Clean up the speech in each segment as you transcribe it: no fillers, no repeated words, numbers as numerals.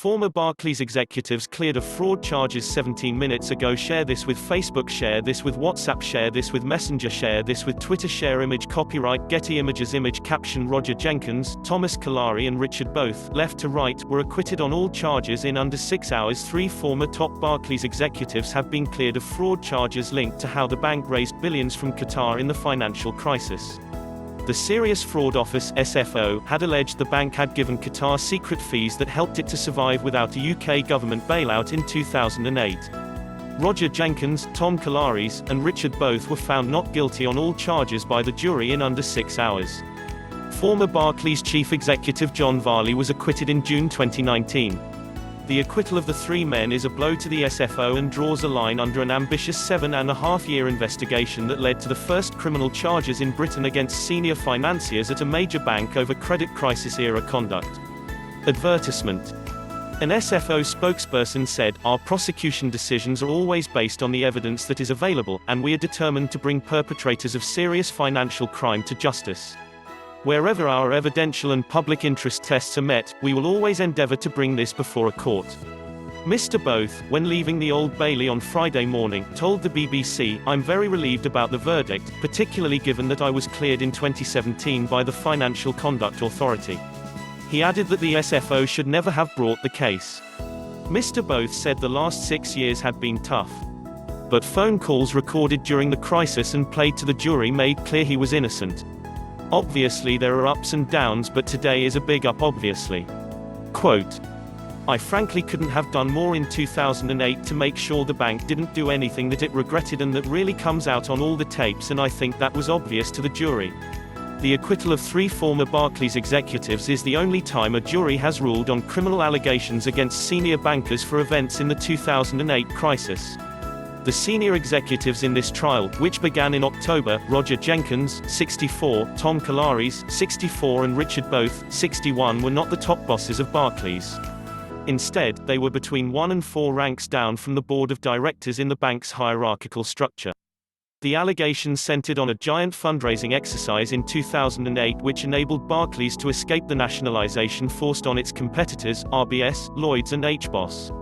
Former Barclays executives cleared of fraud charges 17 minutes ago. Share this with Facebook. Share this with WhatsApp. Share this with Messenger. Share this with Twitter. Share image. Copyright Getty Images. Image caption. Roger Jenkins, Thomas Kalari and Richard both, left to right, were acquitted on all charges in under 6 hours. 3 former top Barclays executives have been cleared of fraud charges linked to how the bank raised billions from Qatar in the financial crisis. The Serious Fraud Office (SFO) had alleged the bank had given Qatar secret fees that helped it to survive without a UK government bailout in 2008. Roger Jenkins, Tom Kalari, and Richard both were found not guilty on all charges by the jury in under 6 hours. Former Barclays chief executive John Varley was acquitted in June 2019. The acquittal of the 3 men is a blow to the SFO and draws a line under an ambitious 7.5-year investigation that led to the first criminal charges in Britain against senior financiers at a major bank over credit crisis-era conduct. Advertisement. An SFO spokesperson said, "Our prosecution decisions are always based on the evidence that is available, and we are determined to bring perpetrators of serious financial crime to justice. Wherever our evidential and public interest tests are met, we will always endeavour to bring this before a court." Mr. Both, when leaving the Old Bailey on Friday morning, told the BBC, "I'm very relieved about the verdict, particularly given that I was cleared in 2017 by the Financial Conduct Authority." He added that the SFO should never have brought the case. Mr. Both said the last 6 years had been tough. But phone calls recorded during the crisis and played to the jury made clear he was innocent. "Obviously there are ups and downs, but today is a big up obviously." Quote, "I frankly couldn't have done more in 2008 to make sure the bank didn't do anything that it regretted and that really comes out on all the tapes, and I think that was obvious to the jury." The acquittal of 3 former Barclays executives is the only time a jury has ruled on criminal allegations against senior bankers for events in the 2008 crisis. The senior executives in this trial, which began in October, Roger Jenkins, 64, Tom Kalari, 64 and Richard both, 61, were not the top bosses of Barclays. Instead, they were between 1 and 4 ranks down from the board of directors in the bank's hierarchical structure. The allegations centered on a giant fundraising exercise in 2008 which enabled Barclays to escape the nationalization forced on its competitors, RBS, Lloyds and HBOS.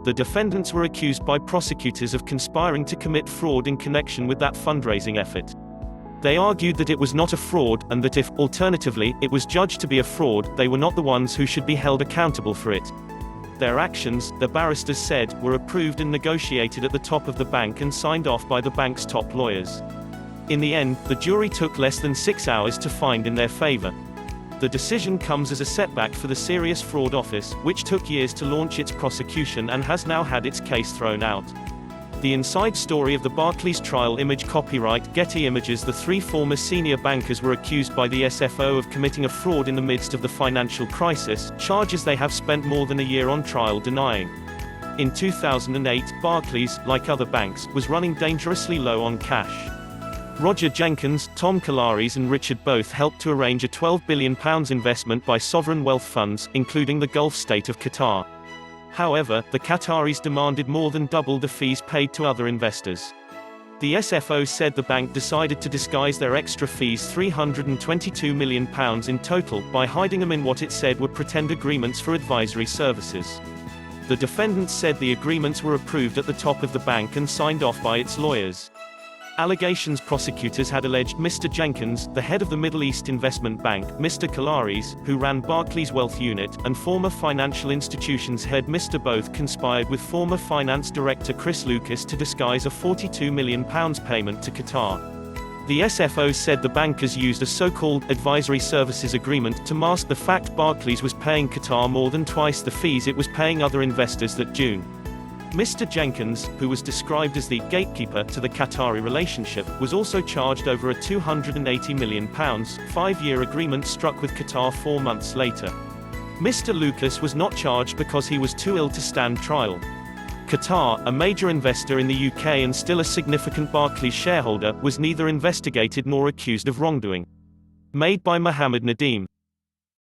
The defendants were accused by prosecutors of conspiring to commit fraud in connection with that fundraising effort. They argued that it was not a fraud, and that if, alternatively, it was judged to be a fraud, they were not the ones who should be held accountable for it. Their actions, the barristers said, were approved and negotiated at the top of the bank and signed off by the bank's top lawyers. In the end, the jury took less than 6 hours to find in their favor. The decision comes as a setback for the Serious Fraud Office, which took years to launch its prosecution and has now had its case thrown out. The inside story of the Barclays trial. Image copyright Getty Images. The 3 former senior bankers were accused by the SFO of committing a fraud in the midst of the financial crisis, charges they have spent more than a year on trial denying. In 2008, Barclays, like other banks, was running dangerously low on cash. Roger Jenkins, Tom Kalari and Richard both helped to arrange a £12 billion investment by sovereign wealth funds, including the Gulf state of Qatar. However, the Qataris demanded more than double the fees paid to other investors. The SFO said the bank decided to disguise their extra fees, £322 million in total, by hiding them in what it said were pretend agreements for advisory services. The defendants said the agreements were approved at the top of the bank and signed off by its lawyers. Allegations. Prosecutors had alleged Mr. Jenkins, the head of the Middle East Investment Bank, Mr. Kalari, who ran Barclays' wealth unit, and former financial institutions head Mr. Both conspired with former finance director Chris Lucas to disguise a £42 million payment to Qatar. The SFO said the bankers used a so-called advisory services agreement to mask the fact Barclays was paying Qatar more than twice the fees it was paying other investors that June. Mr. Jenkins, who was described as the gatekeeper to the Qatari relationship, was also charged over a £280 million, 5-year agreement struck with Qatar 4 months later. Mr. Lucas was not charged because he was too ill to stand trial. Qatar, a major investor in the UK and still a significant Barclays shareholder, was neither investigated nor accused of wrongdoing. Made by Mohammed Nadeem.